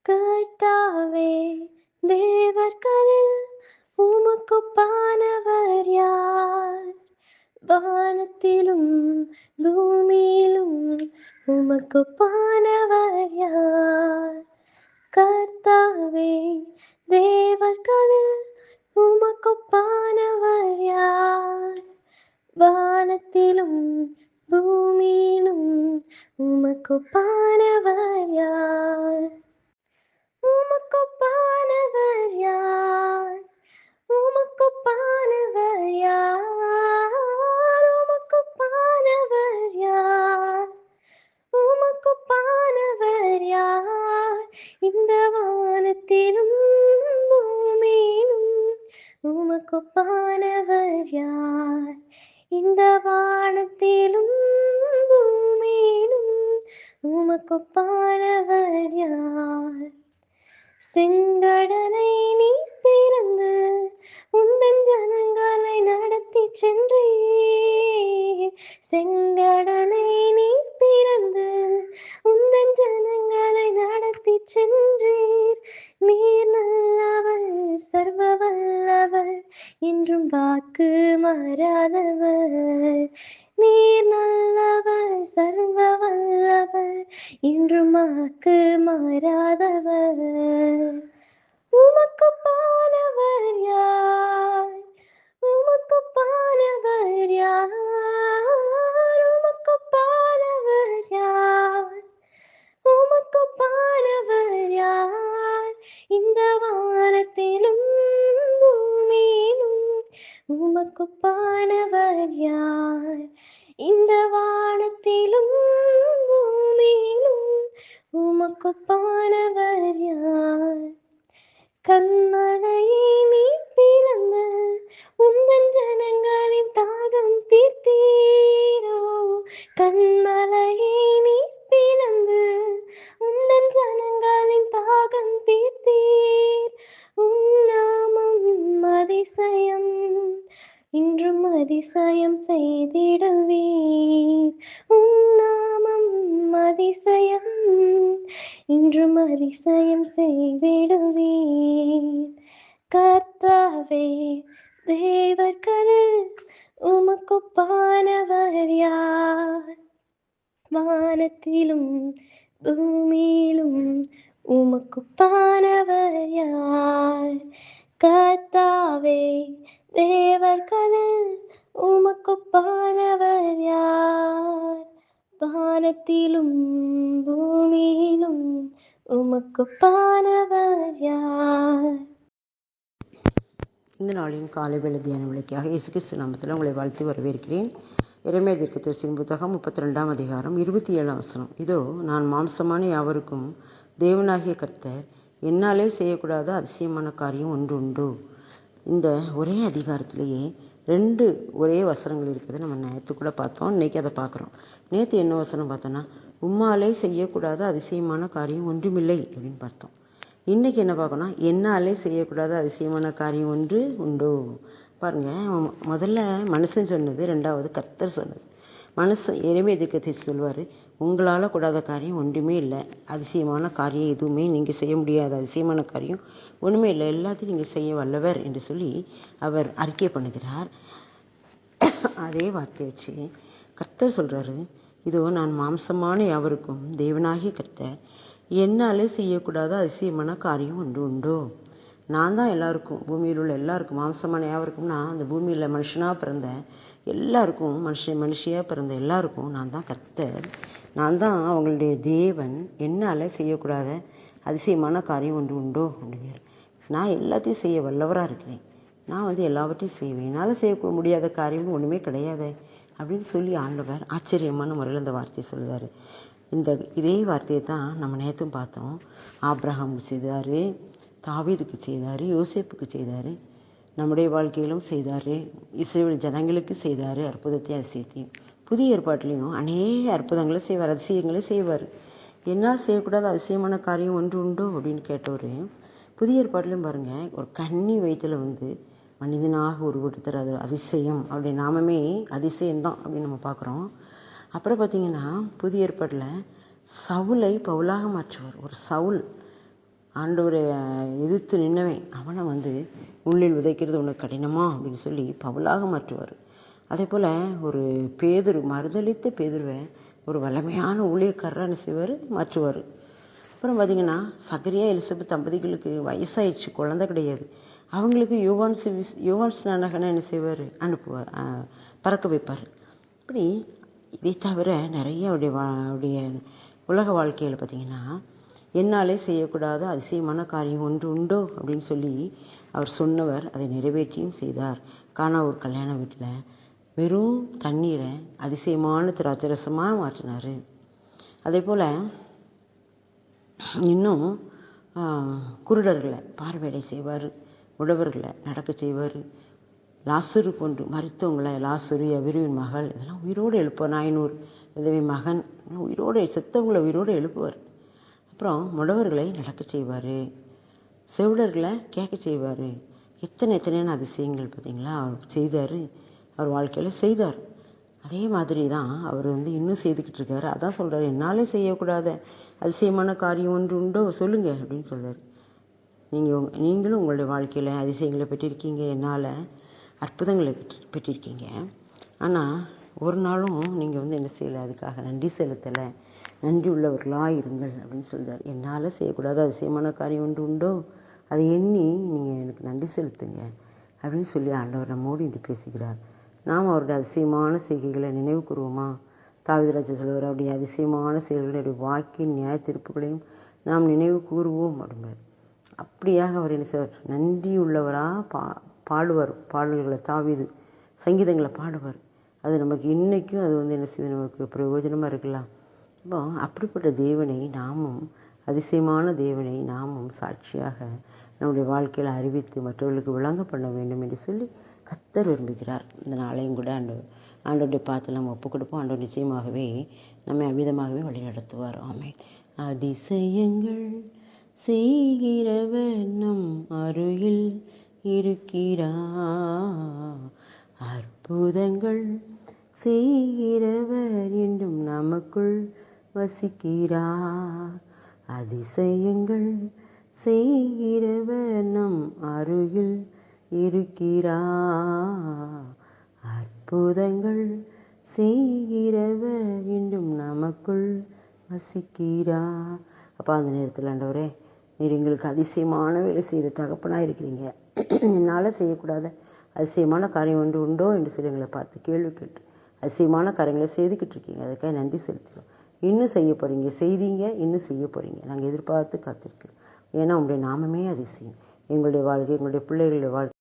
கர்த்தாவே தேவர்களில் உமக்குப்பானவர் யார்? வானத்திலும் பூமியிலும் உமக்குப்பானவர் யார்? கர்த்தாவே தேவர்களில் உமக்குப்பானவர் யார்? வானத்திலும் பூமியிலும் உமக்குப்பானவர் யார்? உமக்குப்பானவர் யார்? உமக்குப்பானவர் யார்? உமக்குப்பானவர் யார்? உமக்குப்பானவர் யார்? இந்த வானத்திலும் பூமியிலும் உமக்குப்பானவர் யார்? இந்த வானத்திலும் பூமியிலும் உமக்குப்பானவர் யார்? செங்கடலை நீ பிறந்து உந்தன் ஜனங்களை நடத்தி சென்றீர். செங்கடலை நீ பிறந்து உந்தன் ஜனங்களை நடத்தி சென்றீர். நீர் நல்லவர், சர்வ வல்லவர், என்றும் வாக்கு மாறாதவர். நீர் நல்லவர், சர்வ வல்லவர், என்றும் வாக்கு மாறாதவர். உமக்குப்பானவர் யார்? உமக்குப்பானவர் யார்? உமக்குப்பானவர் யார்? உமக்குப்பானவர் யார்? இந்த வானத்திலும் பூமியிலும் உமக்குப்பானவர் யார்? இந்த வானத்திலும் பூமியிலும் உமக்குப்பானவர் யார்? கண்மலையை நீ பிளந்து உந்தன் ஜனங்களின் தாகம் தீர்த்தீரோ. கண்மலையை நீ பிளந்து உந்தன் ஜனங்களின் தாகம் தீர்த்தீர். நாமம் அதிசயம், இன்றும் அதிசயம் செய்திடுவீர். நாமம் அதிசயம், இன்றும் அதிசயம் செய்திடுவீர். கர்த்தாவே தேவர்களில் உமக்குப்பானவர் யார்? வானத்திலும் பூமியிலும் உமக்குப்பானவர் யார்? கர்த்தாவே தேவர்களில் உமக்குப்பானவர் யார்? வானத்திலும் பூமியிலும் உமக்குப்பானவர் யார்? இந்த நாளின் காலை வேளை தியான விளக்கியாக இயேசு கிறிஸ்து நாமத்தில் உங்களை வாழ்த்து வரவேற்கிறேன். எரேமியா தீர்க்கதரிசியின் புத்தகம் 32 அதிகாரம் 27 வசனம். இதோ நான் மாம்சமான யாவருக்கும் தேவனாகிய கர்த்தர், என்னாலே செய்யக்கூடாத அதிசயமான காரியம் ஒன்று உண்டு. இந்த ஒரே அதிகாரத்திலேயே 2 ஒரே வசனங்கள் இருக்குது. நம்ம நேற்று கூட பார்த்தோம், இன்னைக்கு அதை பார்க்குறோம். நேற்று என்ன வசனம் பார்த்தோன்னா, உம்மாலே செய்யக்கூடாத அதிசயமான காரியம் ஒன்றுமில்லை அப்படின்னு பார்த்தோம். இன்றைக்கி என்ன பார்க்கணும், என்னாலே செய்யக்கூடாத அதிசயமான காரியம் ஒன்று உண்டு. பாருங்கள், முதல்ல மனுஷன் சொன்னது, ரெண்டாவது கர்த்தர் சொன்னது. மனுஷன் எரேமியா தீர்க்கதரிசி சொல்வார், உங்களால் கூடாத காரியம் ஒன்றுமே இல்லை, அதிசயமான காரியம் எதுவுமே நீங்கள் செய்ய முடியாத அதிசயமான காரியம் ஒன்றுமே இல்லை, எல்லாத்தையும் நீங்கள் செய்ய வல்லவர் என்று சொல்லி அவர் அறிக்கை பண்ணுகிறார். அதே வார்த்தை வச்சு கர்த்தர் சொல்கிறாரு, இதோ நான் மாம்சமான யாவருக்கும் தேவனாகிய கர்த்தர், என்னாலே செய்யக்கூடாத அதிசயமான காரியம் ஒன்று உண்டோ. நான் தான் எல்லாருக்கும், பூமியில் உள்ள எல்லாருக்கும், மாம்சமான யாவருக்கும்னா அந்த பூமியில் மனுஷனாக பிறந்த எல்லாருக்கும், மனுஷியாக பிறந்த எல்லாருக்கும் நான் தான் கர்த்தர், நான் தான் அவங்களுடைய தேவன். என்னால் செய்யக்கூடாத அதிசயமான காரியம் ஒன்று உண்டோ அப்படிங்கிற, நான் எல்லாத்தையும் செய்ய வல்லவராக இருக்கிறேன், நான் எல்லாவற்றையும் செய்வேன், என்னால் செய்ய முடியாத காரியமும் ஒன்றுமே கிடையாது அப்படின்னு சொல்லி ஆண்டவர் ஆச்சரியமான முறையில் அந்த வார்த்தையை சொல்லுவார். இதே வார்த்தையை தான் நம்ம நேற்றும் பார்த்தோம். ஆபிரகாமுக்கு செய்தார், தாவீதுக்கு செய்தார், யோசேப்புக்கு செய்தார், நம்முடைய வாழ்க்கையிலும் செய்தார், இஸ்ரவேல் ஜனங்களுக்கு செய்தார் அற்புதத்தையும் அதிசயத்தையும். புதிய ஏற்பாட்டிலையும் அநேக அற்புதங்களை செய்வார், அதிசயங்களை செய்வார். என்னால் செய்யக்கூடாத அதிசயமான காரியம் ஒன்று உண்டோ அப்படின்னு கேட்டவர் புதிய ஏற்பாட்டிலையும் பாருங்கள், ஒரு கன்னி வயிற்றில் மனிதனாக உருவெடுத்தார். அது அதிசயம், அப்படி நாமமே அதிசயம்தான் அப்படின்னு நம்ம பார்க்குறோம். அப்புறம் பார்த்திங்கன்னா புதிய ஏற்பாட்டில் சவுலை பவுலாக மாற்றுவார். ஒரு சவுல் ஆண்டவரை எதிர்த்து நின்னவன் அவனை வந்து முள்ளில் விதைக்கிறது உனக்கு கடினமா அப்படின்னு சொல்லி பவுலாக மாற்றுவார். அதே போல் ஒரு பேதுரு, மறுதலித்த பேதுருவை ஒரு வல்லமையான ஊழியக்காரராக செய்வார், மாற்றுவார். அப்புறம் பார்த்திங்கன்னா சகரியா எலிசபெத் தம்பதிகளுக்கு வயசாயிடுச்சு, குழந்தை கிடையாது. அவங்களுக்கு யோவான் ஸ்நானகனை என்ன செய்வார், அனுப்புவார், பறக்க வைப்பார். இப்படி இதை தவிர நிறைய அவருடைய உலக வாழ்க்கையில் பார்த்திங்கன்னா என்னாலே செய்யக்கூடாத அதிசயமான காரியம் ஒன்று உண்டோ அப்படின்னு சொல்லி அவர் சொன்னவர் அதை நிறைவேற்றியும் செய்தார். கானா ஒரு கல்யாண வீட்டில் வெறும் தண்ணீரை அதிசயமான திராட்சரசமாக மாற்றினார். அதே போல் இன்னும் குருடர்களை பார்வையடை செய்வார், உழவர்களை நடக்க செய்வார், லாசரு கொண்டு மருத்துவங்களை, லாசரு எபிரியின் மகள் இதெல்லாம் உயிரோடு எழுப்புவார், நாயனூர் விதவை மகன் உயிரோடு செத்தவங்களை உயிரோடு எழுப்புவார். அப்புறம் முடவர்களை நடக்க செய்வார், செவிடர்களை கேட்க செய்வார். எத்தனையான அதிசயங்கள் பார்த்திங்களா அவர் செய்தார், அவர் வாழ்க்கையில் செய்தார். அதே மாதிரி தான் அவர் வந்து இன்னும் செய்துக்கிட்டு இருக்காரு. அதான் சொல்கிறார், என்னாலே செய்யக்கூடாத அதிசயமான காரியம் ஒன்று உண்டோ சொல்லுங்கள் அப்படின்னு சொல்கிறார். நீங்களும் உங்களுடைய வாழ்க்கையில் அதிசயங்களை பெற்றிருக்கீங்க, என்னால் அற்புதங்களை பெற்றிருக்கீங்க. ஆனால் ஒரு நாளும் நீங்கள் வந்து என்ன செய்யலை, அதுக்காக நன்றி செலுத்தலை, நன்றி உள்ளவர்களாக இருங்கள் அப்படின்னு சொல்கிறார். என்னால் செய்யக்கூடாத அதிசயமான காரியம் ஒன்று உண்டோ அதை எண்ணி நீங்கள் எனக்கு நன்றி செலுத்துங்க அப்படின்னு சொல்லி ஆண்டவர் நம்மோடு இன்று பேசுகிறார். நாம் அவருடைய அதிசயமான செய்கைகளை நினைவு கூறுவோமா? தாவீதுராஜா சொல்லுவார், அவருடைய அதிசயமான செயல்களுடைய வாக்கின் நியாய தீர்ப்புகளையும் நாம் நினைவு கூறுவோம் அப்படிம்பார். அப்படியாக அவர் என்ன செய்வார், நன்றி உள்ளவராக பாடுவார். பாடல்களை தாவீது சங்கீதங்களை பாடுவார். அது நமக்கு இன்றைக்கும் அது வந்து என்ன செய்யுது, நமக்கு பிரயோஜனமாக இருக்கலாம். இப்போ அப்படிப்பட்ட தேவனை நாமும், அதிசயமான தேவனை நாமும் சாட்சியாக நம்முடைய வாழ்க்கையில் அறிவித்து மற்றவர்களுக்கு விளங்க பண்ண வேண்டும் என்று சொல்லி கர்த்தர் விரும்புகிறார். இந்த நாளையும் கூட ஆண்டவருடைய பார்த்து நம்ம ஒப்புக் கொடுப்போம். ஆண்டவர் நிச்சயமாகவே நம்மை அமிதமாகவே வழிநடத்துவார். ஆமென். அதிசயங்கள் செய்கிறவர் நம் அருகில் இருக்கிறார், அற்புதங்கள் செய்கிறவர் என்றும் நமக்குள் வசிக்கிறார். அதிசயங்கள் செய்கிறவர் நம் அருகில் இருக்கிறார், அற்புதங்கள் செய்கிறவர் என்றும் நமக்குள் வசிக்கிறார். அப்போ அந்த நேரத்தில் ஆண்டவரே, நீர் எங்களுக்கு அதிசயமான வேலை செய்த தகப்பனாக இருக்கிறீங்க, என்னால் செய்யக்கூடாத அதிசயமான காரியம் ஒன்று உண்டோ என்று சொல்லி எங்களை பார்த்து கேள்வி கேட்டு அதிசயமான காரியங்களை செய்துக்கிட்டு இருக்கீங்க. அதுக்காக நன்றி செலுத்துகிறோம். இன்னும் செய்ய போகிறீங்க, செய்தீங்க, இன்னும் செய்ய போகிறீங்க. நாங்கள் எதிர்பார்த்து காத்திருக்கிறோம். ஏன்னா உங்களுடைய நாமமே அதிசயம். எங்களுடைய வாழ்க்கை, எங்களுடைய பிள்ளைகளுடைய வாழ்க்கை